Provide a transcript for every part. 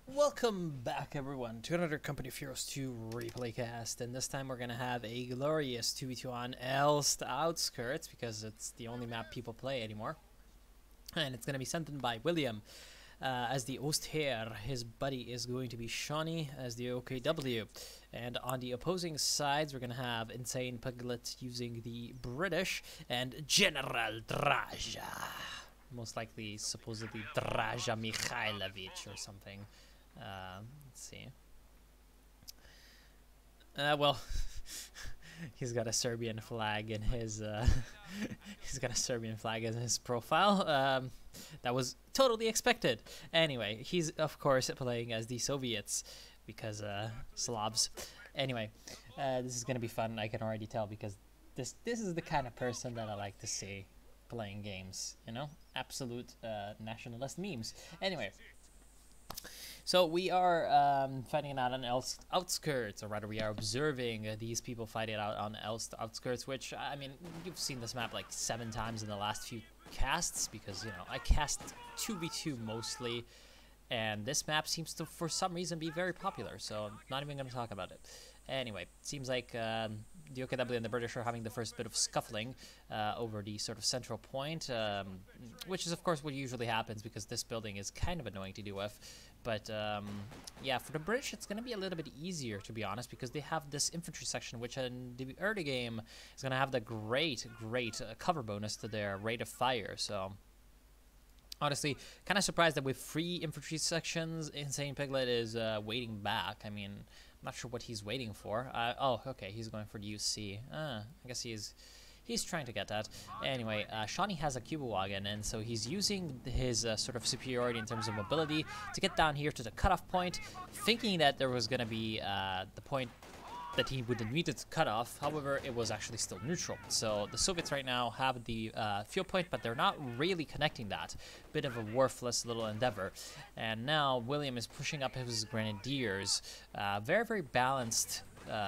Welcome back, everyone, to another Company of Heroes 2 replaycast, and this time we're gonna have a glorious 2v2 on Elst Outskirts, because it's the only map people play anymore. And it's gonna be sent in by William as the Ostheer. His buddy is going to be Shawnee as the OKW. And on the opposing sides, we're gonna have Insane Piglet using the British, and General Draja. Most likely, supposedly, Draja Mikhailovich or something. Let's see. Well, he's got a Serbian flag in his. He's got a Serbian flag in his profile. That was totally expected. Anyway, he's of course playing as the Soviets because Slavs. Anyway, this is gonna be fun. I can already tell because this is the kind of person that I like to see playing games. You know, absolute nationalist memes. Anyway. So we are fighting it out on Elst Outskirts, or rather we are observing these people fight it out on Elst Outskirts, which, I mean, you've seen this map like 7 times in the last few casts, because, you know, I cast 2v2 mostly, and this map seems to, for some reason, be very popular, so I'm not even going to talk about it. Anyway, it seems like the OKW and the British are having the first bit of scuffling over the sort of central point, which is, of course, what usually happens because this building is kind of annoying to deal with. But, yeah, for the British, it's going to be a little bit easier, to be honest, because they have this infantry section, which in the early game is going to have the great cover bonus to their rate of fire, so... Honestly, kind of surprised that with 3 infantry sections, Insane Piglet is waiting back. I mean, I'm not sure what he's waiting for. Oh, okay, he's going for the UC. I guess he's trying to get that. Anyway, Shawnee has a Cubewagon, and so he's using his sort of superiority in terms of mobility to get down here to the cutoff point, thinking that there was going to be the point that he would need to cut off. However, it was actually still neutral. So the Soviets right now have the fuel point, but they're not really connecting that. Bit of a worthless little endeavor. And now William is pushing up his grenadiers. Very balanced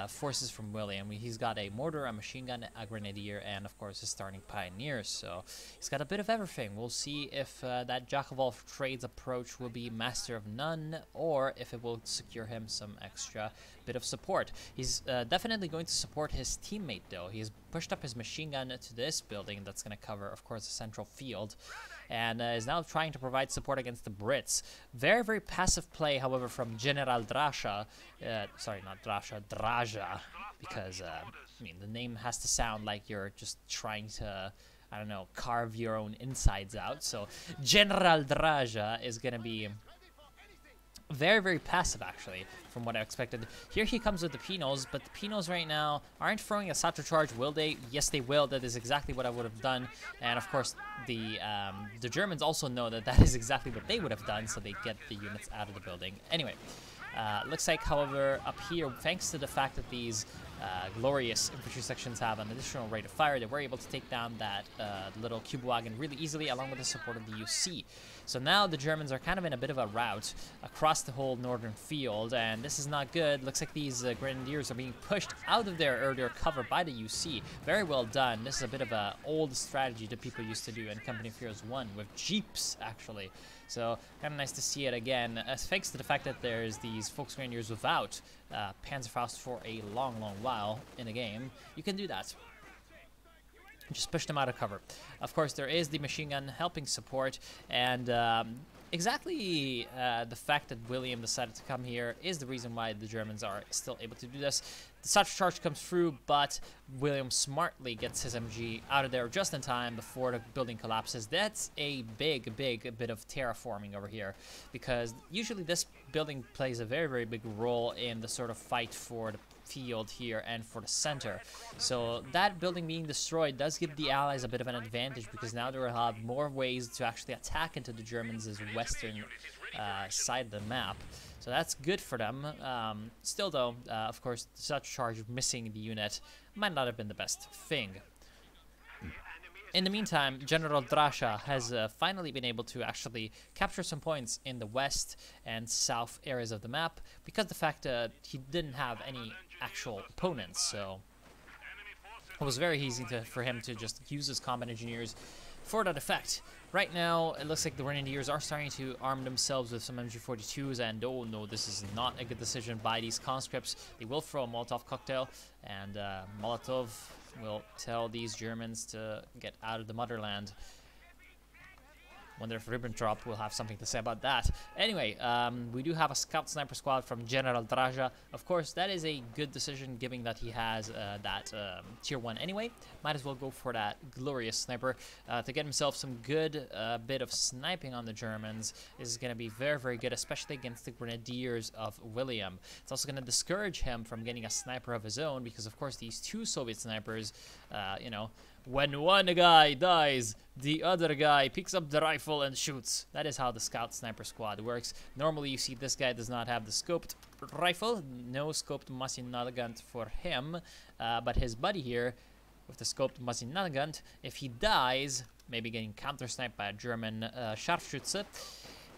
forces from William. He's got a mortar, a machine gun, a grenadier, and of course his starting pioneers. So he's got a bit of everything. We'll see if that jack of all trades approach will be master of none, or if it will secure him some extra bit of support. He's definitely going to support his teammate though. He's pushed up his machine gun to this building that's going to cover, of course, the central field, and is now trying to provide support against the Brits. Very passive play, however, from General Draja. Sorry, not Draja, Draja, because, I mean, the name has to sound like you're just trying to, I don't know, carve your own insides out. So, General Draja is going to be very passive, actually, from what I expected. Here he comes with the Pinos, but the Pinos right now aren't throwing a Sato charge, will they? Yes, they will. That is exactly what I would have done. And, of course, the Germans also know that that is exactly what they would have done, so they get the units out of the building. Anyway, looks like, however, up here, thanks to the fact that these glorious infantry sections have an additional rate of fire, they were able to take down that little Cubewagon really easily, along with the support of the UC. So now the Germans are kind of in a bit of a rout across the whole northern field, and this is not good. Looks like these grenadiers are being pushed out of their earlier cover by the UC. Very well done. This is a bit of an old strategy that people used to do in Company of Heroes 1 with jeeps, actually. So kind of nice to see it again, thanks to the fact that there's these Volksgrenadiers without Panzerfaust for a long while in a game. You can do that. Just push them out of cover. Of course, there is the machine gun helping support, and exactly the fact that William decided to come here is the reason why the Germans are still able to do this. The Sato charge comes through, but William smartly gets his MG out of there just in time before the building collapses. That's a big bit of terraforming over here, because usually this building plays a very big role in the sort of fight for the field here and for the center. So that building being destroyed does give the Allies a bit of an advantage, because now they will have more ways to actually attack into the Germans' western side of the map. So that's good for them. Still though, of course, such charge missing the unit might not have been the best thing. In the meantime, General Draja has finally been able to actually capture some points in the west and south areas of the map, because the fact that he didn't have any actual opponents, so it was very easy for him to just use his combat engineers for that effect. Right now, it looks like the Grenadiers are starting to arm themselves with some MG42s, and oh no, this is not a good decision by these conscripts. They will throw a Molotov cocktail, and Molotov will tell these Germans to get out of the motherland. Wonder if Ribbentrop will have something to say about that. Anyway, we do have a scout sniper squad from General Draja. Of course, that is a good decision given that he has that tier 1 anyway. Might as well go for that glorious sniper to get himself some good bit of sniping on the Germans. This is going to be very, very good, especially against the Grenadiers of William. It's also going to discourage him from getting a sniper of his own because, of course, these two Soviet snipers, you know, when one guy dies, the other guy picks up the rifle and shoots. That is how the scout sniper squad works. Normally you see this guy does not have the scoped rifle, no scoped machine gun for him, but his buddy here with the scoped machine gun, if he dies, maybe getting counter-sniped by a German Scharfschütze,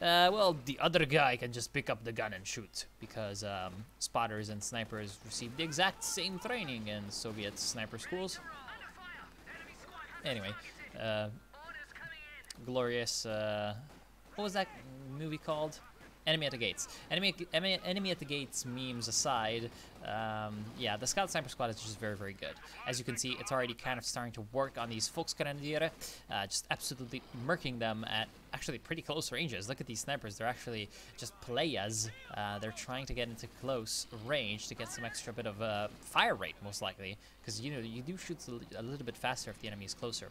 well, the other guy can just pick up the gun and shoot, because spotters and snipers receive the exact same training in Soviet sniper schools. Anyway, glorious, what was that movie called? Enemy at the Gates. Enemy at the Gates memes aside, yeah, the Scout Sniper Squad is just very, very good. As you can see, it's already kind of starting to work on these Volksgrenadiere, just absolutely murking them at actually pretty close ranges. Look at these snipers, they're actually just playas. They're trying to get into close range to get some extra bit of fire rate, most likely, because, you know, you do shoot a little bit faster if the enemy is closer.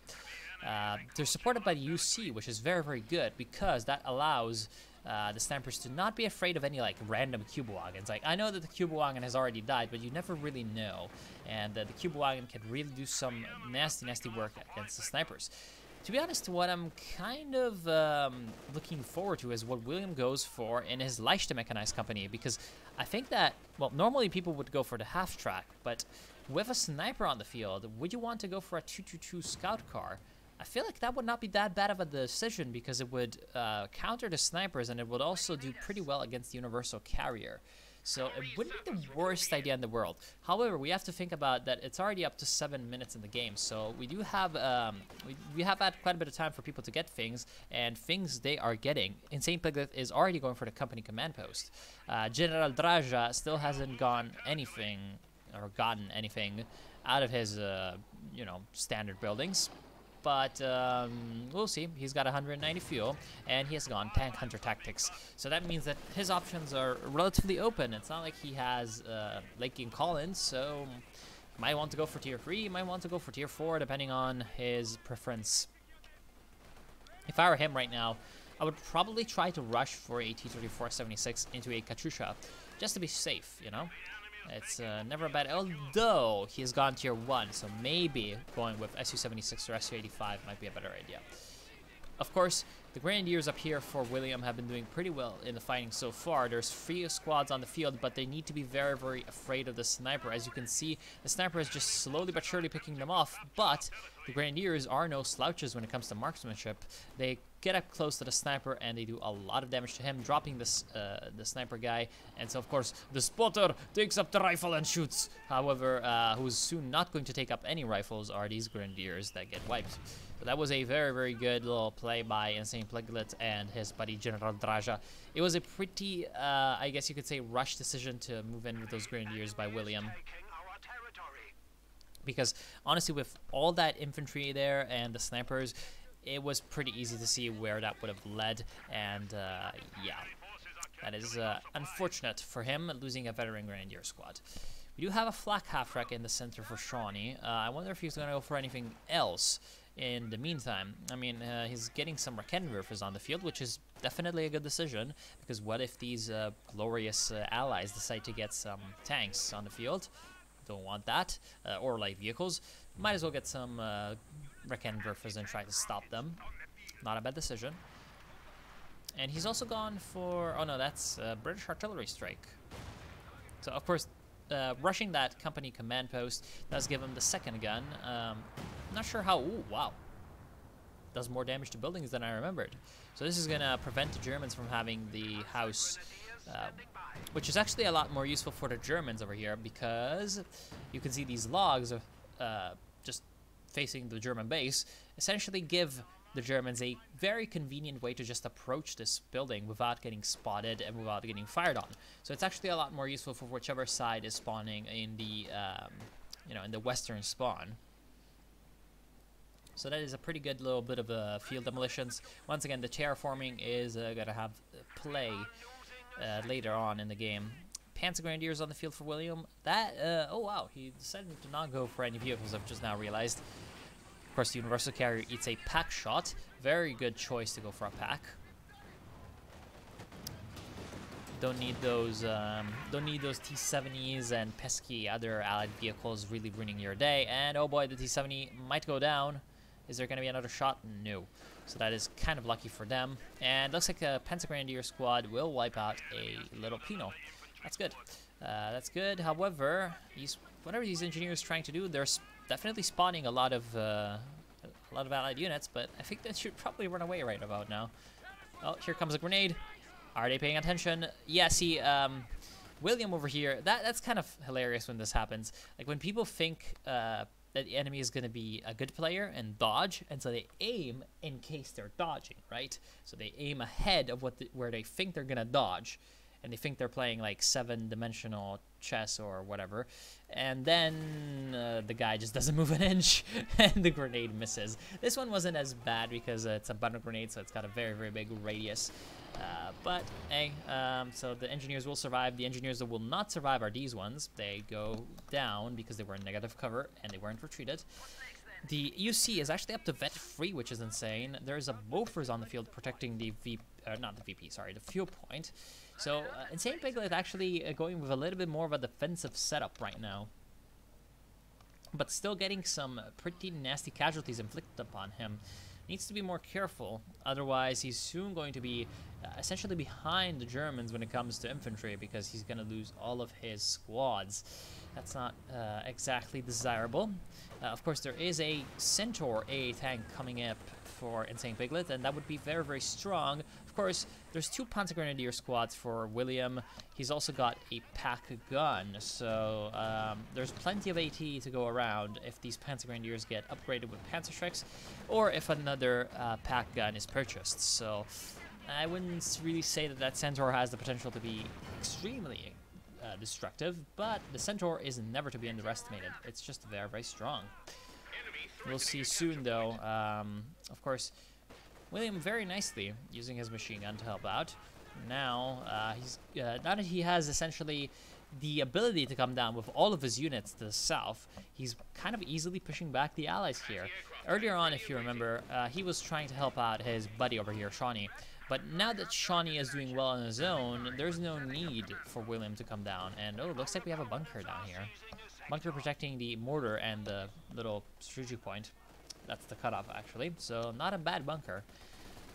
They're supported by the UC, which is very, very good, because that allows the snipers to not be afraid of any like random Kübelwagons. Like, I know that the Kübelwagen has already died, but you never really know, and the Kübelwagen can really do some nasty work against the snipers. To be honest, what I'm kind of looking forward to is what William goes for in his Leichte Mechanized Company, because I think that, well, normally people would go for the half track, but with a sniper on the field, would you want to go for a 222 scout car? I feel like that would not be that bad of a decision, because it would counter the snipers, and it would also do pretty well against the universal carrier. So it wouldn't be the worst idea in the world. However, we have to think about that it's already up to 7 minutes in the game, so we do have we have had quite a bit of time for people to get things, and things they are getting. Insane Piglet is already going for the company command post. General Draja still hasn't gotten anything out of his you know, standard buildings. But we'll see. He's got 190 fuel, and he has gone Tank Hunter Tactics. So that means that his options are relatively open. It's not like he has Lakey and Collins, so he might want to go for tier 3, he might want to go for tier 4, depending on his preference. If I were him right now, I would probably try to rush for a T-34-76 into a Katyusha, just to be safe, you know? It's never a bad, although he has gone tier 1, so maybe going with Su-76 or Su-85 might be a better idea. Of course, the Grenadiers up here for William have been doing pretty well in the fighting so far. There's 3 squads on the field, but they need to be very, very afraid of the sniper. As you can see, the sniper is just slowly but surely picking them off, but the Grenadiers are no slouches when it comes to marksmanship. They get up close to the sniper, and they do a lot of damage to him, dropping this the sniper guy. And so, of course, the spotter takes up the rifle and shoots. However, who's soon not going to take up any rifles are these Grenadiers that get wiped. So that was a very, very good little play by Insane Piglet and his buddy General Draja. It was a pretty, I guess you could say, rush decision to move in with those Grenadiers by William. Because, honestly, with all that infantry there and the snipers, it was pretty easy to see where that would have led. And, yeah, that is unfortunate for him, losing a veteran Grenadier squad. We do have a flak half-track in the center for Shawnee. I wonder if he's going to go for anything else in the meantime. I mean, he's getting some Raketenwerfers on the field, which is definitely a good decision, because what if these glorious allies decide to get some tanks on the field? Don't want that, or light vehicles. Might as well get some Raketenwerfers and try to stop them. Not a bad decision. And he's also gone for, oh no, that's British artillery strike. So of course, rushing that company command post does give him the second gun. Not sure how. Ooh, wow. Does more damage to buildings than I remembered. So this is going to prevent the Germans from having the house, which is actually a lot more useful for the Germans over here, because you can see these logs of just facing the German base essentially give the Germans a very convenient way to just approach this building without getting spotted and without getting fired on. So it's actually a lot more useful for whichever side is spawning in the, in the western spawn. So that is a pretty good little bit of field demolitions. Once again, the terraforming is gonna have play later on in the game. Panzer Grenadiers on the field for William. That, oh wow, he decided to not go for any vehicles, I've just now realized. Of course, the Universal Carrier eats a pack shot. Very good choice to go for a pack. Don't need those T-70s and pesky other allied vehicles really ruining your day. And oh boy, the T-70 might go down. Is there going to be another shot? No. So that is kind of lucky for them. And looks like a Panzer Grenadier squad will wipe out a little Pino. That's good. That's good. However, whatever these engineers trying to do, they're definitely spawning a lot of allied units, but I think they should probably run away right about now. Oh, here comes a grenade. Are they paying attention? Yeah, see, William over here, that's kind of hilarious when this happens. Like, when people think that the enemy is going to be a good player and dodge, and so they aim in case they're dodging, right? So they aim ahead of where they think they're going to dodge, and they think they're playing like 7-dimensional chess or whatever, and then the guy just doesn't move an inch and the grenade misses. This one wasn't as bad because it's a butter grenade, so it's got a very, very big radius. But hey, so the engineers will survive. The engineers that will not survive are these ones. They go down because they were in negative cover and they weren't retreated. The UC is actually up to vet 3, which is insane. There's a Bofors on the field protecting the the fuel point. So Insane Piglet actually going with a little bit more of a defensive setup right now, but still getting some pretty nasty casualties inflicted upon him. Needs to be more careful, otherwise he's soon going to be essentially behind the Germans when it comes to infantry, because he's going to lose all of his squads. That's not exactly desirable. Of course, there is a Centaur A tank coming up for Insane Piglet, and that would be very, very strong. Of course, there's 2 Panzer Grenadier squads for William. He's also got a pack gun, so there's plenty of AT to go around if these Panzer Grenadiers get upgraded with Panzerschrecks, or if another pack gun is purchased. So I wouldn't really say that Centaur has the potential to be extremely destructive, but the Centaur is never to be underestimated. It's just very, very strong. We'll see soon, though. Of course, William very nicely using his machine gun to help out. Now that he has essentially the ability to come down with all of his units to the south, he's kind of easily pushing back the allies here. Earlier on, if you remember, he was trying to help out his buddy over here, Shawnee. But now that Shawnee is doing well on his own, there's no need for William to come down. And oh, looks like we have a bunker down here. Bunker protecting the mortar and the little strategic point. That's the cutoff, actually. So not a bad bunker.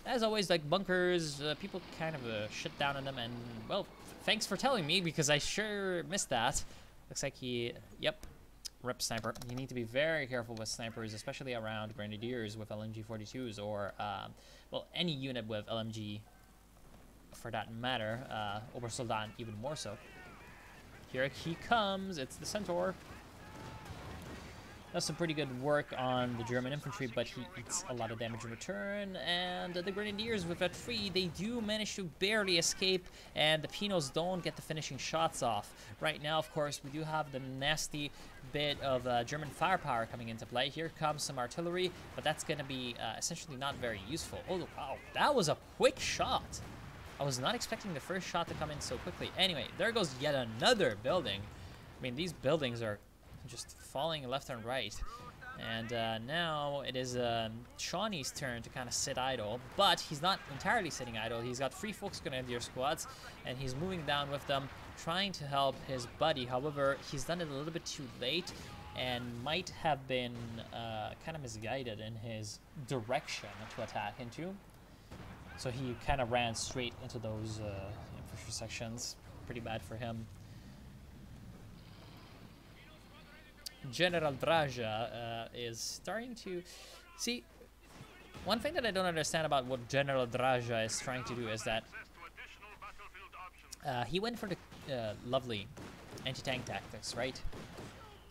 As always, like bunkers, people kind of shit down on them. And, well, thanks for telling me, because I sure missed that. Looks like yep. Rip sniper. You need to be very careful with snipers, especially around grenadiers with LMG-42s, or well, any unit with LMG for that matter. Obersoldat even more so. Here he comes. It's the Centaur. Does some pretty good work on the German infantry, but he eats a lot of damage in return. And the Grenadiers with that 3, they do manage to barely escape, and the Pinos don't get the finishing shots off. Right now, of course, we do have the nasty bit of German firepower coming into play. Here comes some artillery, but that's going to be essentially not very useful. Oh, wow, that was a quick shot. I was not expecting the first shot to come in so quickly. Anyway, there goes yet another building. I mean, these buildings are just falling left and right. And now it is Shawnee's turn to kind of sit idle, but he's not entirely sitting idle. He's got 3 Volks Grenadier squads, and he's moving down with them, trying to help his buddy. However, he's done it a little bit too late, and might have been kind of misguided in his direction to attack into. So he kind of ran straight into those infantry sections. Pretty bad for him. General Draja is starting to... See, one thing that I don't understand about what General Draja is trying to do is that he went for the lovely anti-tank tactics, right?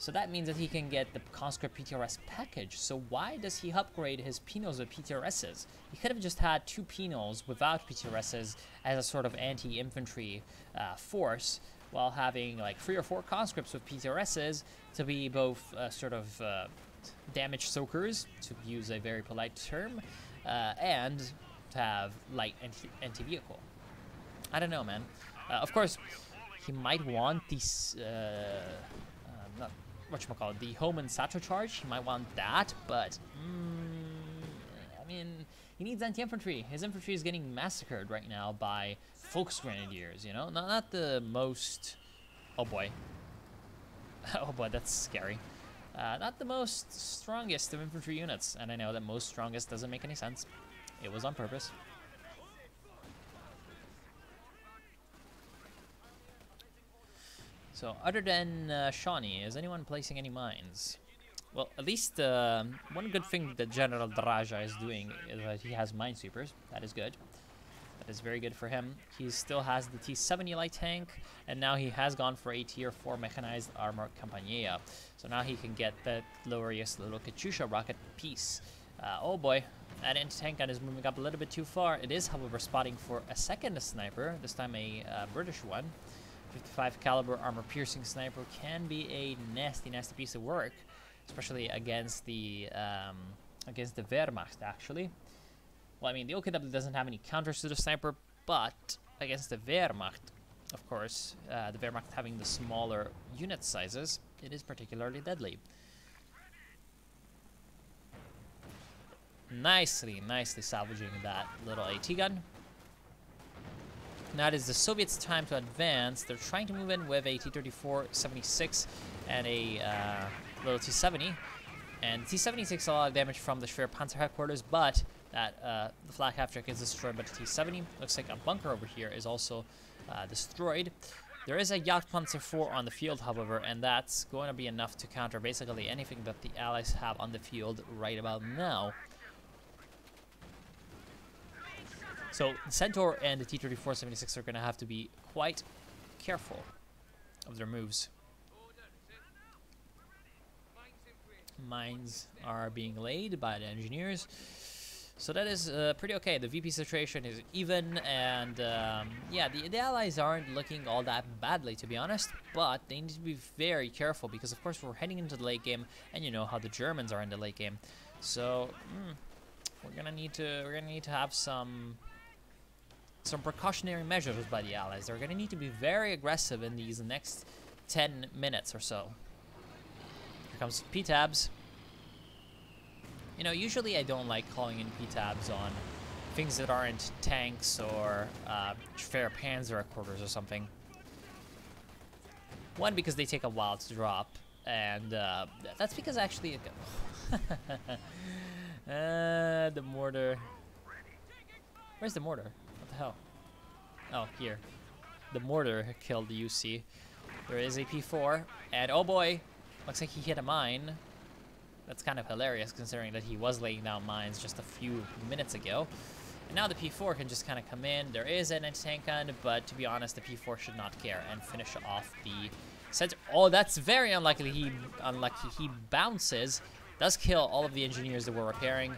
So that means that he can get the Conscript PTRS package. So why does he upgrade his Pinos with PTRSs? He could have just had 2 Pinos without PTRSs as a sort of anti-infantry force, while having like 3 or 4 conscripts with PTRSs to be both sort of damage soakers, to use a very polite term, and to have light anti-vehicle. I don't know, man. Of course, he might want these, not whatchamacallit, the Homan Sato charge. He might want that, but I mean, he needs anti-infantry. His infantry is getting massacred right now by Volksgrenadiers, you know? Not the most... Oh boy. Oh boy, that's scary. Not the most strongest of infantry units. And I know that most strongest doesn't make any sense. It was on purpose. So, other than Shawnee, is anyone placing any mines? Well, at least one good thing that General Draja is doing is that he has minesweepers. That is good. That is very good for him. He still has the T-70 light tank, and now he has gone for a Tier 4 mechanized armor Campania. So now he can get that glorious little Katyusha rocket piece. Oh boy, that anti-tank gun is moving up a little bit too far. It is, however, spotting for a second sniper, this time a British one. 55 caliber armor piercing sniper can be a nasty piece of work, especially against the Wehrmacht, actually. Well, I mean, the OKW doesn't have any counters to the sniper, but against the Wehrmacht, of course, the Wehrmacht having the smaller unit sizes, it is particularly deadly. Nicely salvaging that little AT gun. Now it is the Soviets' time to advance. They're trying to move in with a T-34-76 and a little T-70. And T-70 takes a lot of damage from the Schwer Panzer headquarters, but that the flak half-track is destroyed by the T-70. Looks like a bunker over here is also destroyed. There is a Jagdpanzer IV on the field, however, and that's going to be enough to counter basically anything that the Allies have on the field right about now. So the Centaur and the T-34-76 are going to have to be quite careful of their moves. Mines are being laid by the engineers. So that is pretty okay. The VP situation is even, and yeah, the Allies aren't looking all that badly, to be honest, but they need to be very careful because, of course, we're heading into the late game, and you know how the Germans are in the late game. So we're gonna need to have some precautionary measures by the Allies. They're gonna need to be very aggressive in these next 10 minutes or so. Here comes P-tabs. You know, usually I don't like calling in P-tabs on things that aren't tanks or Schwer Panzer headquarters or something. One, because they take a while to drop, and that's because actually the mortar. Where's the mortar? What the hell? Oh, here. The mortar killed the UC. There is a P4, and oh boy, looks like he hit a mine. That's kind of hilarious considering that he was laying down mines just a few minutes ago. And now the P4 can just kind of come in. There is an anti-tank gun, but to be honest, the P4 should not care and finish off the center. Oh, that's very unlikely. He bounces, does kill all of the engineers that were repairing,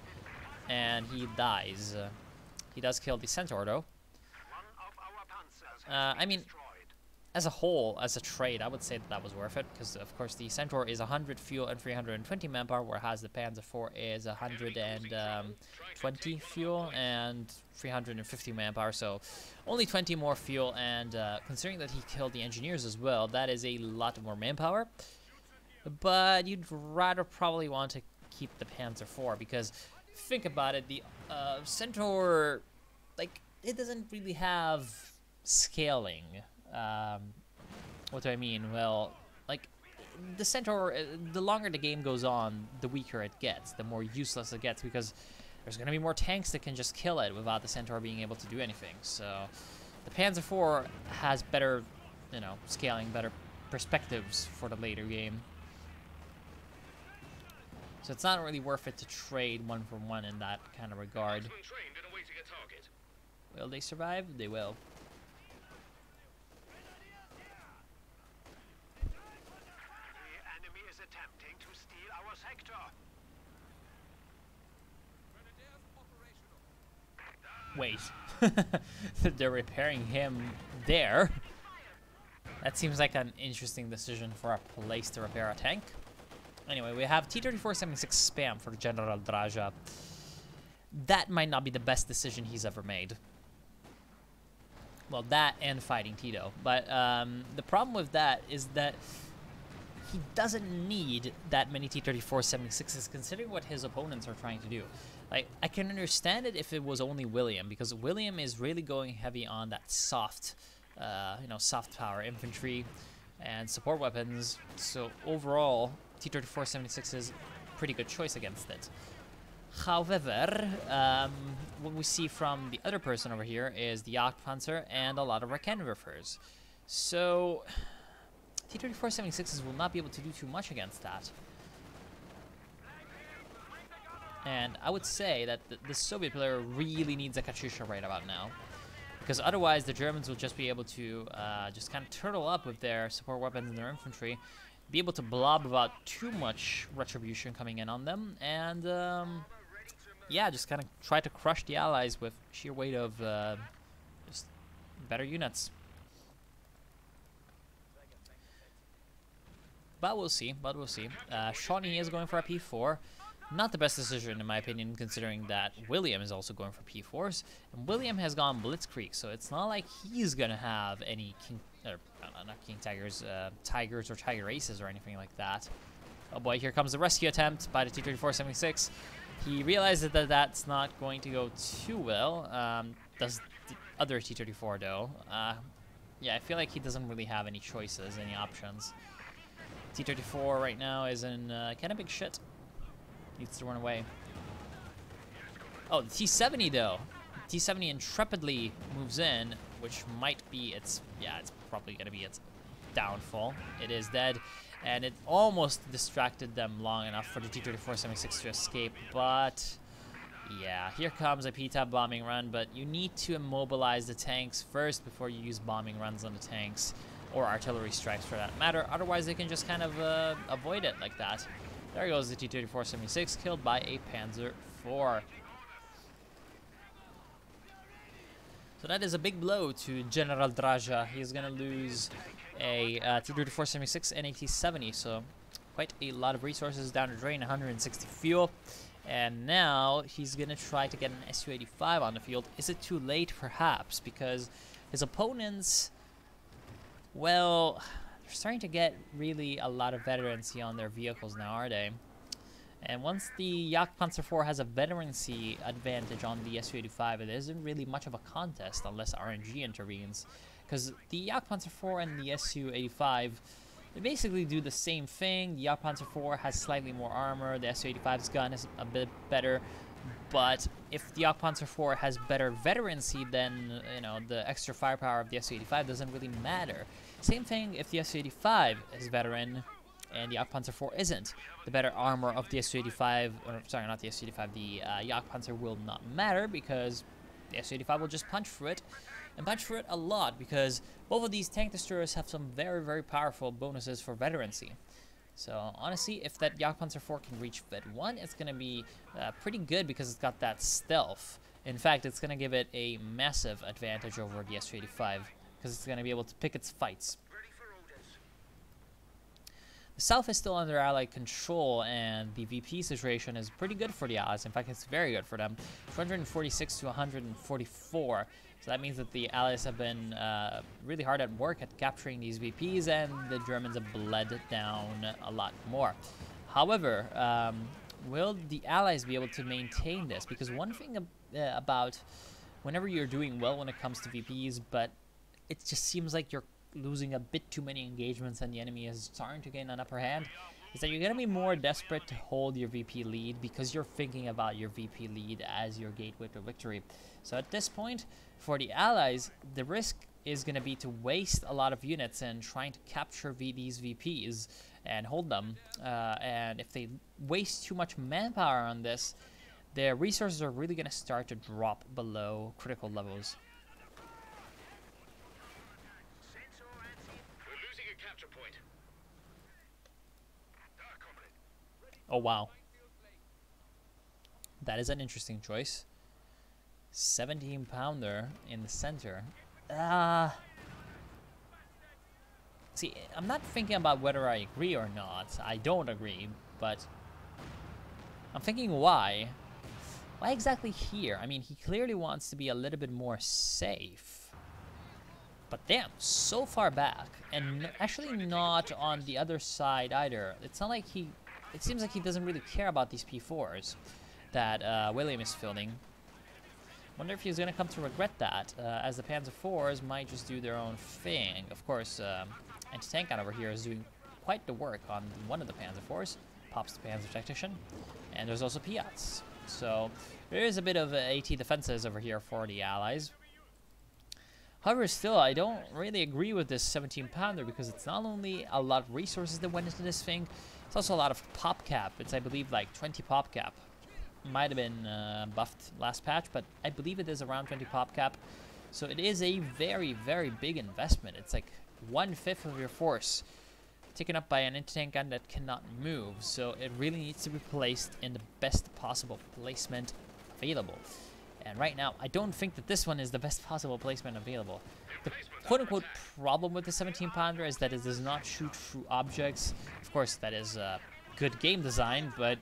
and he dies. He does kill the Centaur, though. I mean, as a whole, as a trade, I would say that was worth it, because of course the Centaur is 100 fuel and 320 manpower, whereas the Panzer IV is 120 fuel and 350 manpower, so only 20 more fuel, and considering that he killed the engineers as well, that is a lot more manpower. But you'd rather probably want to keep the Panzer IV, because think about it, the Centaur, like, it doesn't really have scaling. What do I mean? Well, like, the Centaur, the longer the game goes on, the weaker it gets, the more useless it gets, because there's going to be more tanks that can just kill it without the Centaur being able to do anything. So the Panzer IV has better, you know, scaling, better perspectives for the later game. So it's not really worth it to trade one for one in that kind of regard. Will they survive? They will. Wait. They're repairing him there. That seems like an interesting decision for a place to repair a tank. Anyway, we have T-34-76 spam for General Draja. That might not be the best decision he's ever made. Well, that and fighting Tito. But the problem with that is that he doesn't need that many T-34-76s considering what his opponents are trying to do. Like, I can understand it if it was only William, because William is really going heavy on that soft, soft power infantry and support weapons. So overall, T-34-76 is a pretty good choice against it. However, what we see from the other person over here is the Jagdpanzer and a lot of Raketenwerfers. So T-34-76s will not be able to do too much against that. And I would say that the Soviet player really needs a Katyusha right about now. Because otherwise the Germans will just be able to just kind of turtle up with their support weapons and their infantry, be able to blob about too much retribution coming in on them, and yeah, just kind of try to crush the Allies with sheer weight of just better units. But we'll see, Shawnee is going for a P4. Not the best decision, in my opinion, considering that William is also going for P4s. And William has gone Blitzkrieg, so it's not like he's going to have any not King Tigers, Tigers or Tiger Aces or anything like that. Oh boy, here comes the rescue attempt by the T-34-76. He realizes that that's not going to go too well. Does the other T-34 though. Yeah, I feel like he doesn't really have any choices, any options. T-34 right now is in kind of big shit. Needs to run away. Oh, the T-70 though. T-70 intrepidly moves in, which might be its, yeah, it's probably going to be its downfall. It is dead, and it almost distracted them long enough for the T-34-76 to escape, but yeah, here comes a PTAB bombing run, but you need to immobilize the tanks first before you use bombing runs on the tanks, or artillery strikes for that matter. Otherwise, they can just kind of avoid it like that. There goes the T-34-76, killed by a Panzer IV. So that is a big blow to General Draja. He's going to lose a T-34-76 and a T-70, so quite a lot of resources down the drain, 160 fuel. And now he's going to try to get an Su-85 on the field. Is it too late? Perhaps, because his opponents, well, they're starting to get really a lot of veterancy on their vehicles now, are they? And once the Jagdpanzer IV has a veterancy advantage on the Su-85, it isn't really much of a contest unless RNG intervenes. Because the Jagdpanzer IV and the Su-85, they basically do the same thing. The Jagdpanzer IV has slightly more armor, the Su-85's gun is a bit better. But if the Jagdpanzer IV has better veterancy, then the extra firepower of the Su-85 doesn't really matter. Same thing if the Su-85 is veteran and the Jagdpanzer IV isn't. The better armor of the Su-85, or sorry, not the Su-85, the Jagdpanzer will not matter because the Su-85 will just punch through it, and punch through it a lot because both of these tank destroyers have some very, very powerful bonuses for veterancy. So honestly, if that Jagdpanzer IV can reach Vet 1, it's going to be pretty good because it's got that stealth. In fact, it's going to give it a massive advantage over the Su-85 because it's going to be able to pick its fights. The South is still under Allied control, and the VP situation is pretty good for the Allies. In fact, it's very good for them. 246 to 144. So that means that the Allies have been really hard at work at capturing these VPs, and the Germans have bled down a lot more. However, will the Allies be able to maintain this? Because one thing about whenever you're doing well when it comes to VPs, but it just seems like you're losing a bit too many engagements and the enemy is starting to gain an upper hand, is that you're going to be more desperate to hold your VP lead because you're thinking about your VP lead as your gateway to victory. So at this point, for the Allies, the risk is going to be to waste a lot of units in trying to capture these VPs and hold them. And if they waste too much manpower on this, their resources are really going to start to drop below critical levels. Oh, wow. That is an interesting choice. 17 pounder in the center. See, I'm not thinking about whether I agree or not. I don't agree, but I'm thinking why. Why exactly here? I mean, he clearly wants to be a little bit more safe. But damn, so far back, and actually not on the other side either. It's not like he... It seems like he doesn't really care about these P4s that William is fielding. Wonder if he's going to come to regret that, as the Panzer IVs might just do their own thing. Of course, Anti-Tank Gun over here is doing quite the work on one of the Panzer IVs. Pops the Panzer Technician. And there's also Piats. So there is a bit of AT defenses over here for the Allies. However, still, I don't really agree with this 17 pounder because it's not only a lot of resources that went into this thing, it's also a lot of pop cap. It's, I believe, like 20 pop cap. Might have been buffed last patch, but I believe it is around 20 pop cap. So it is a very, very big investment. It's like 1/5 of your force taken up by an anti-tank gun that cannot move. So it really needs to be placed in the best possible placement available. And right now, I don't think that this one is the best possible placement available. The quote-unquote problem with the 17 pounder is that it does not shoot through objects. Of course, that is good game design, but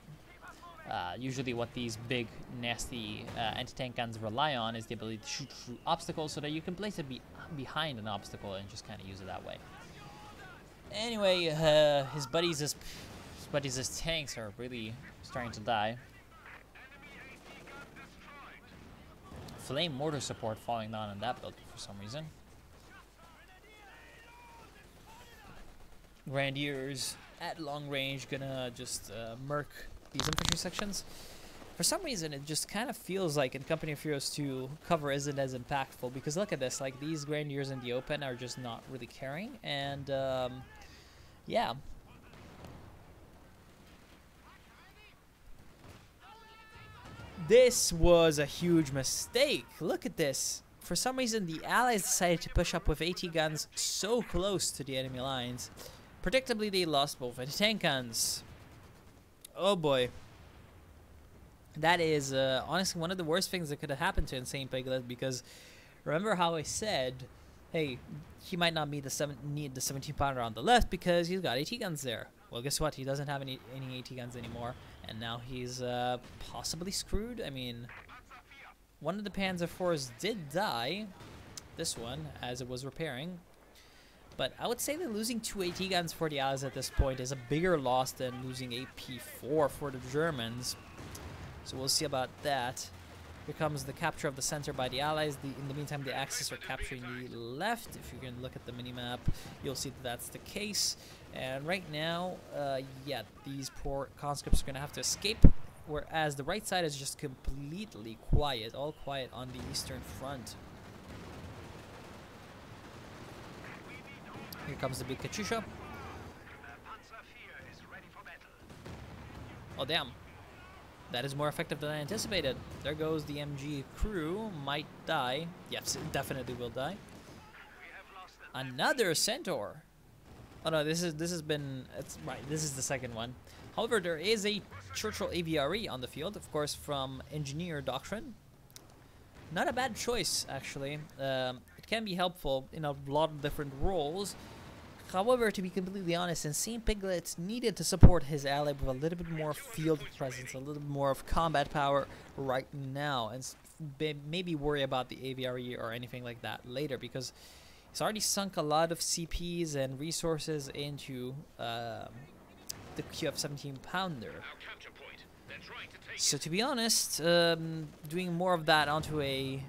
usually what these big, nasty anti-tank guns rely on is the ability to shoot through obstacles so that you can place it behind an obstacle and just kind of use it that way. Anyway, his buddies as tanks are really starting to die. Flame mortar support falling down on that build for some reason. Grenadiers at long range gonna just murk these infantry sections. For some reason, it just kind of feels like in Company of Heroes 2, cover isn't as impactful because look at this, like these Grenadiers in the open are just not really caring, and yeah. This was a huge mistake. Look at this. For some reason, the Allies decided to push up with AT guns so close to the enemy lines. Predictably, they lost both anti-tank guns. Oh boy. That is honestly one of the worst things that could have happened to Insane Piglet, because remember how I said, hey, he might not need the 17 pounder on the left because he's got AT guns there. Well, guess what? He doesn't have any AT guns anymore, and now he's possibly screwed. I mean, one of the Panzer IVs did die, this one, as it was repairing. But I would say that losing 2 AT guns for the Allies at this point is a bigger loss than losing a P4 for the Germans. So we'll see about that. Here comes the capture of the center by the Allies. In the meantime, the Axis are capturing the left. If you can look at the minimap, you'll see that that's the case. And right now, yeah, these poor conscripts are going to have to escape, whereas the right side is just completely quiet, all quiet on the Eastern Front. Here comes the big Katyusha. Oh, damn. That is more effective than I anticipated. There goes the MG crew. Might die. Yes, it definitely will die. Another Centaur. Oh no, this has been... It's right, this is the second one. However, there is a Churchill AVRE on the field, of course, from Engineer Doctrine. Not a bad choice, actually. It can be helpful in a lot of different roles. However, to be completely honest, Insane Piglet needed to support his ally with a little bit more field presence, a little bit more of combat power right now, and maybe worry about the AVRE or anything like that later, because he's already sunk a lot of CPs and resources into the QF 17 pounder. So to be honest, doing more of that onto a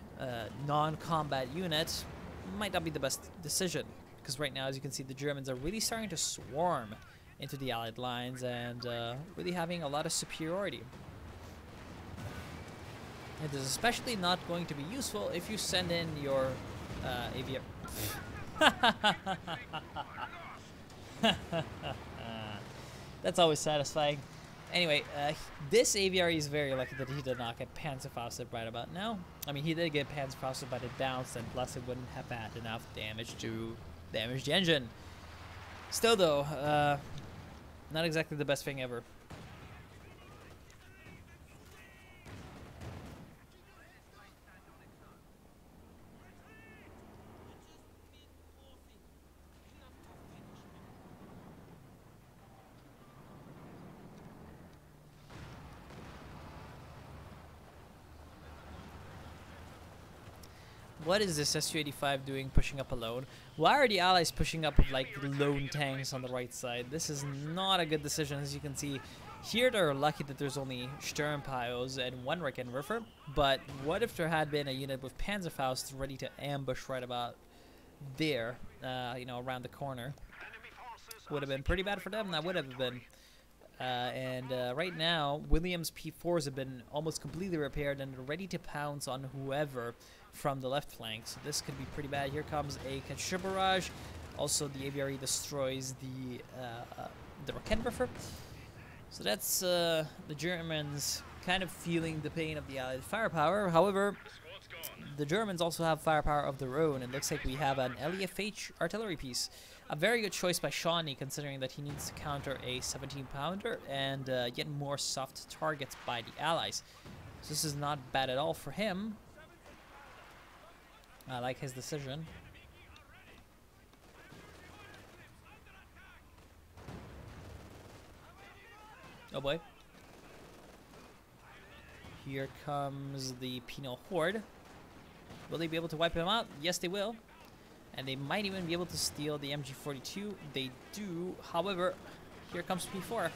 non-combat unit might not be the best decision. Because right now, as you can see, the Germans are really starting to swarm into the Allied lines and really having a lot of superiority. It is especially not going to be useful if you send in your AVR. That's always satisfying. Anyway, this AVR is very lucky that he did not get Panzerfausted right about now. I mean, he did get Panzerfausted, but it bounced, and plus it wouldn't have had enough damage to damage the engine. Still though, not exactly the best thing ever. What is this SU-85 doing pushing up alone? Why are the allies pushing up with like lone tanks on the right side? This is not a good decision. As you can see here, they're lucky that there's only Sturmpios and one Raketenwerfer. But what if there had been a unit with Panzerfaust ready to ambush right about there, you know, around the corner? Would have been pretty bad for them. That would have been. Right now, Williams' P4s have been almost completely repaired and ready to pounce on whoever from the left flank. So this could be pretty bad. Here comes a Katyusha barrage. Also, the AVRE destroys the Raketenwerfer. So that's the Germans kind of feeling the pain of the Allied firepower. However, the Germans also have firepower of their own. It looks like we have an LEFH artillery piece. A very good choice by Shawnee, considering that he needs to counter a 17-pounder and get more soft targets by the Allies. So this is not bad at all for him. I like his decision. Oh boy. Here comes the Penal Horde. Will they be able to wipe him out? Yes, they will. And they might even be able to steal the MG42. They do. However, here comes P4.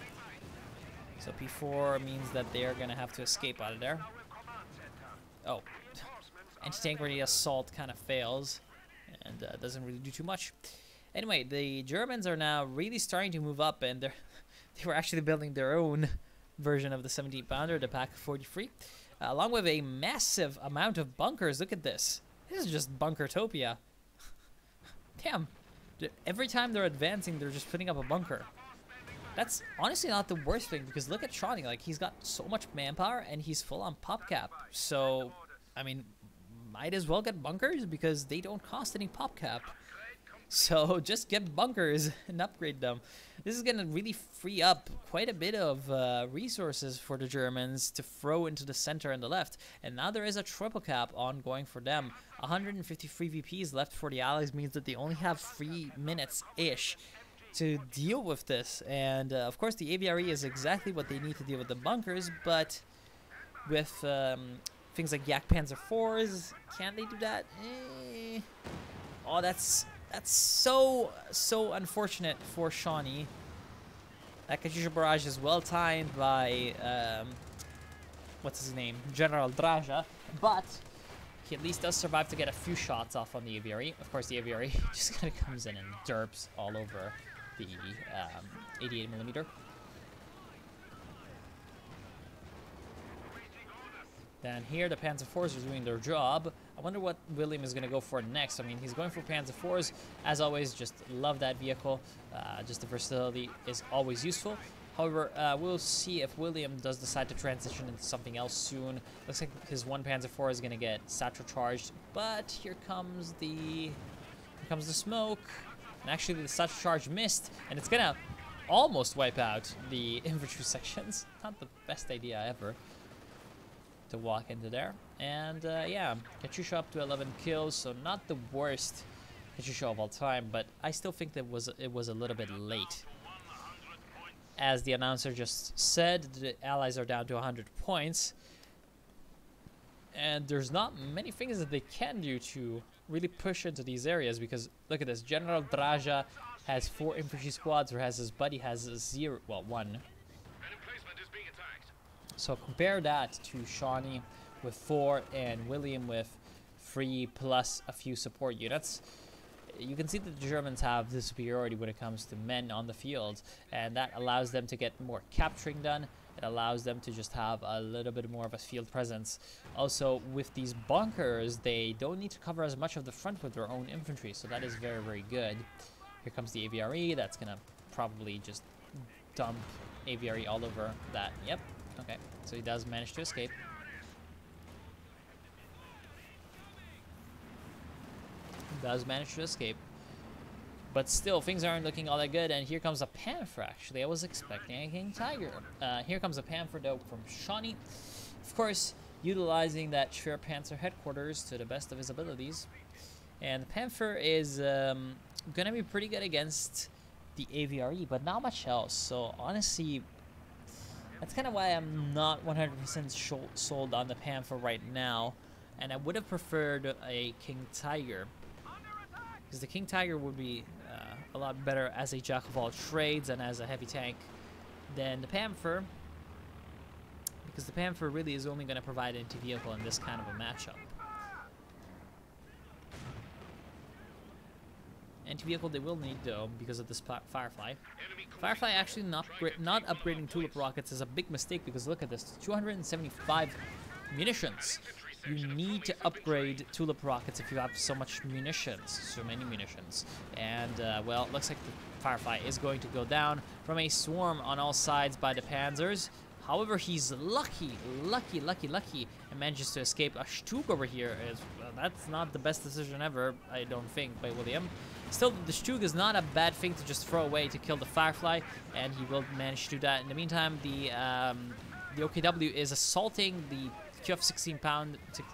So P4 means that they're going to have to escape out of there. Oh. Anti-tank ready assault kind of fails. And doesn't really do too much. Anyway, the Germans are now really starting to move up. And they were actually building their own version of the 17-pounder, the Pak 43. Along with a massive amount of bunkers. Look at this. This is just Bunkertopia. Damn, every time they're advancing, they're just putting up a bunker. That's honestly not the worst thing, because look at Shawnee, like, he's got so much manpower and he's full on pop cap. So, I mean, might as well get bunkers because they don't cost any pop cap. So just get bunkers and upgrade them. This is going to really free up quite a bit of resources for the Germans to throw into the center and the left. And now there is a triple cap ongoing for them. 153 VPs left for the Allies means that they only have 3 minutes-ish to deal with this. And of course the AVRE is exactly what they need to deal with the bunkers, but with things like Yak Panzer IVs, can they do that? Oh, that's so unfortunate for Shawnee. That Katyusha barrage is well timed by what's his name, General Draja, but he at least does survive to get a few shots off on the AVRE. Of course, the AVRE just kind of comes in and derps all over the 88mm. Then here the Panzer IVs are doing their job. I wonder what William is going to go for next. I mean, he's going for Panzer IVs. As always, just love that vehicle. Just the versatility is always useful. However, we'll see if William does decide to transition into something else soon. Looks like his one Panzer IV is going to get satchel charged. But here comes the smoke. And actually, the satchel charge missed. And it's going to almost wipe out the infantry sections. Not the best idea ever to walk into there. And yeah, Katyusha up to 11 kills, so not the worst Katyusha of all time, but I still think that it was a little bit late. As the announcer just said, the Allies are down to 100 points, and there's not many things that they can do to really push into these areas, because look at this, General Draja has 4 infantry squads, whereas his buddy has 1. So compare that to Shawnee with 4 and William with 3 plus a few support units. You can see that the Germans have the superiority when it comes to men on the field, and that allows them to get more capturing done. It allows them to just have a little bit more of a field presence. Also, with these bunkers, they don't need to cover as much of the front with their own infantry, so that is very, very good. Here comes the AVRE. That's going to probably just dump AVRE all over that. Yep. Okay, so he does manage to escape. But still, things aren't looking all that good, and here comes a Panther, actually. I was expecting a King Tiger. Here comes a Panther, though, from Shawnee. Of course, utilizing that Schwerpanzer headquarters to the best of his abilities. And the Panther is going to be pretty good against the AVRE, but not much else. So, honestly, that's kind of why I'm not 100% sold on the Panther right now. and I would have preferred a King Tiger, because the King Tiger would be a lot better as a jack of all trades and as a heavy tank than the Panther, because the Panther really is only going to provide anti-vehicle in this kind of a matchup. Anti-vehicle they will need though because of this Firefly. Firefly actually not upgrading tulip rockets is a big mistake, because look at this, 275 munitions. You need to upgrade tulip rockets if you have so much munitions, so many munitions. And well, it looks like the Firefly is going to go down from a swarm on all sides by the Panzers. However, he's lucky, and manages to escape. A Stug over here is, that's not the best decision ever, I don't think, by William. Still, the Stug is not a bad thing to just throw away to kill the Firefly, and he will manage to do that. In the meantime, the OKW is assaulting the QF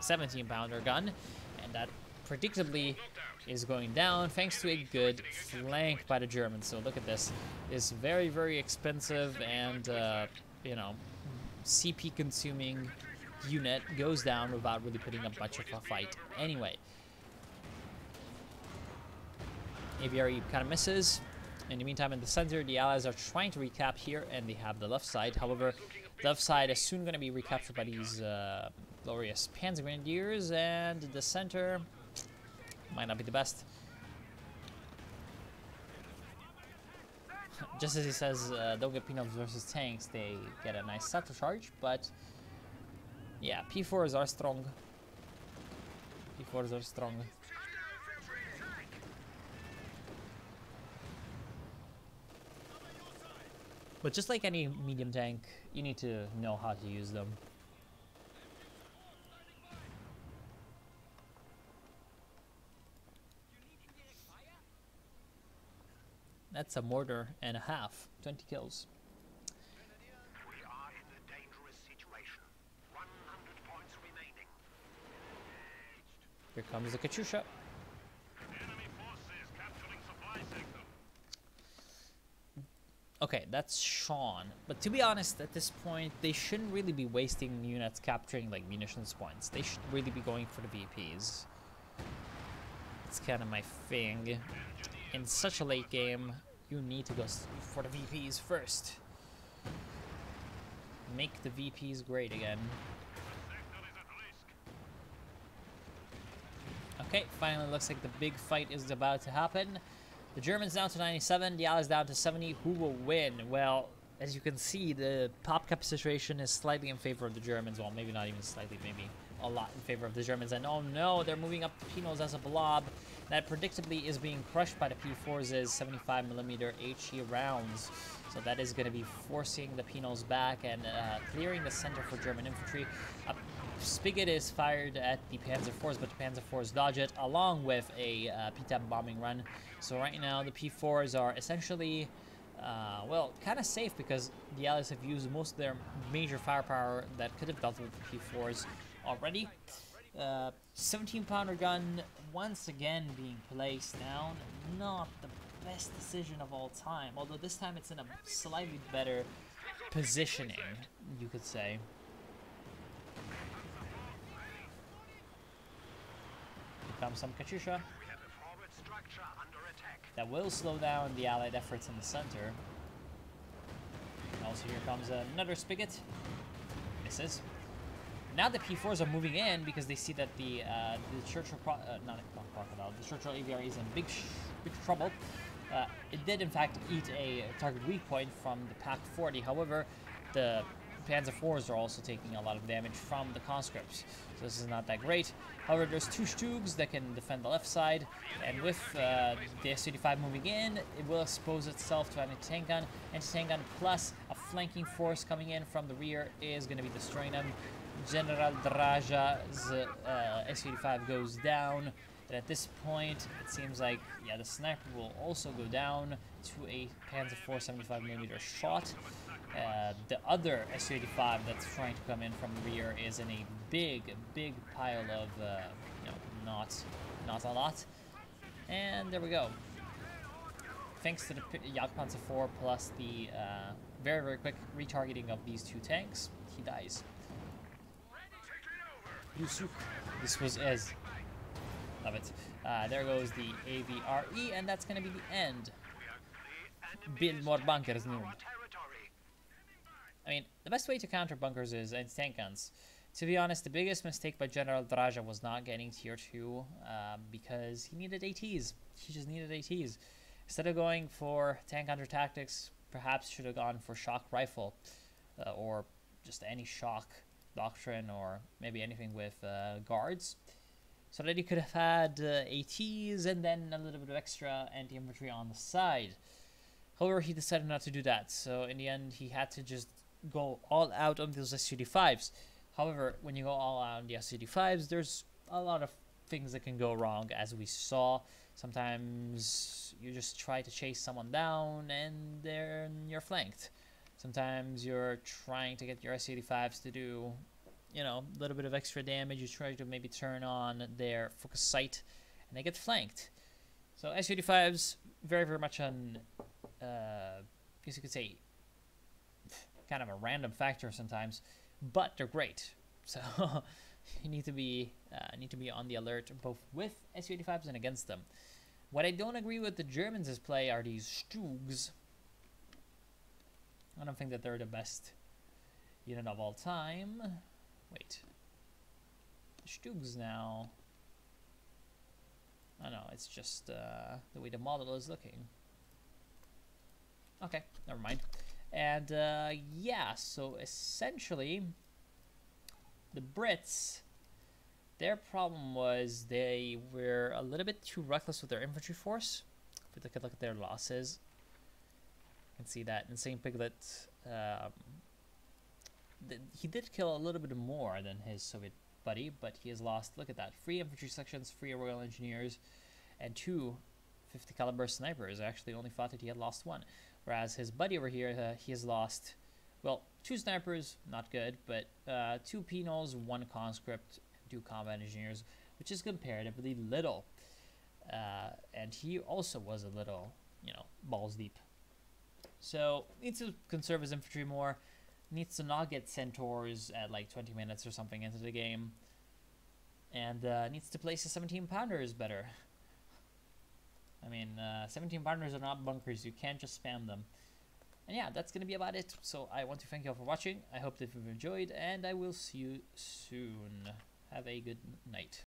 17 pounder gun, and that predictably is going down thanks to a good flank by the Germans. So look at this, this very, very expensive and you know, CP consuming unit goes down without really putting up much of a fight anyway. Aviary kind of misses. In the meantime, in the center, the Allies are trying to recap here, and they have the left side. However, the left side is soon going to be recaptured by these glorious Panzer Grenadiers, and the center might not be the best. Just as he says, don't get peanuts versus tanks, they get a nice sector charge, but yeah, P4s are strong. P4s are strong. But just like any medium tank, you need to know how to use them. That's a mortar and a half. 20 kills. We are in a dangerous situation. 100 points remaining. Here comes the Katyusha. Enemy forces capturing supply sector. Okay, that's Sean. But to be honest, at this point, they shouldn't really be wasting units capturing like munitions points. They should really be going for the VPs. It's kind of my thing. In such a late game, you need to go for the VPs first. Make the VPs great again. Okay, finally looks like the big fight is about to happen. The Germans down to 97, the Allies down to 70. Who will win? Well, as you can see, the pop cap situation is slightly in favor of the Germans. Well, maybe not even slightly, maybe a lot in favor of the Germans. And oh no, they're moving up the Pinos as a blob. That predictably is being crushed by the P4's 75mm HE rounds. So that is going to be forcing the Pinos back and clearing the center for German infantry. A spigot is fired at the Panzer IVs, but the Panzer IVs dodge it, along with a PTAP bombing run. So right now the P4s are essentially, well, kind of safe, because the Allies have used most of their major firepower that could have dealt with the P4s already. 17-pounder gun once again being placed down. Not the best decision of all time, although this time it's in a slightly better positioning, you could say. Here comes some Katyusha. That will slow down the Allied efforts in the center. Also, here comes another spigot. Misses. Now the P4s are moving in because they see that the Churchill the Churchill Aviary is in big trouble. It did in fact eat a target weak point from the PaK-40. However, the Panzer IVs are also taking a lot of damage from the conscripts, so this is not that great. However, there's two Stugs that can defend the left side, and with the Su-35 moving in, it will expose itself to anti-tank gun. Anti-tank gun plus a flanking force coming in from the rear is going to be destroying them. General Draja's Su-35 goes down, and at this point, it seems like, yeah, the sniper will also go down to a Panzer IV 75mm shot. The other Su-85 that's trying to come in from the rear is in a big pile of, you know, not a lot. And there we go. Thanks to the Jagdpanzer IV plus the very quick retargeting of these two tanks, he dies. This was Ez. Love it. There goes the AVRE, and that's going to be the end. Build more bunkers, noob. I mean, the best way to counter bunkers is tank guns. To be honest, the biggest mistake by General Draja was not getting tier 2 because he needed ATs. He just needed ATs. Instead of going for tank counter tactics, perhaps should have gone for shock rifle or just any shock doctrine, or maybe anything with guards, so that he could have had ATs and then a little bit of extra anti-infantry on the side. However, he decided not to do that, so in the end he had to just go all out on those SUD5s. However, when you go all out on the SUD5s, there's a lot of things that can go wrong, as we saw. Sometimes you just try to chase someone down and you're flanked. Sometimes you're trying to get your SUD5s to do, you know, a little bit of extra damage. You try to maybe turn on their focus sight and they get flanked. So SUD5s, very, very much on, I guess you could say, kind of a random factor sometimes, but they're great. So you need to be on the alert both with SUD5s and against them. What I don't agree with the Germans' play are these Stugs. I don't think that they're the best unit of all time. Wait. The Stugs now. I know, it's just the way the model is looking. Okay, never mind. And yeah, so essentially, the Brits, their problem was they were a little bit too reckless with their infantry force. If we look at their losses, you can see that Insane Piglet, he did kill a little bit more than his Soviet buddy, but he has lost, look at that, 3 infantry sections, 3 Royal Engineers, and 2 50 caliber snipers. I actually only thought that he had lost 1. Whereas his buddy over here, he has lost, well, 2 snipers, not good, but 2 penals, 1 conscript, 2 combat engineers, which is comparatively little. And he also was a little, you know, balls deep. So, needs to conserve his infantry more, needs to not get centaurs at like 20 minutes or something into the game, and needs to place his 17 pounders better. I mean, 17 pounders are not bunkers, you can't just spam them. And yeah, that's going to be about it. So I want to thank you all for watching. I hope that you've enjoyed, and I will see you soon. Have a good night.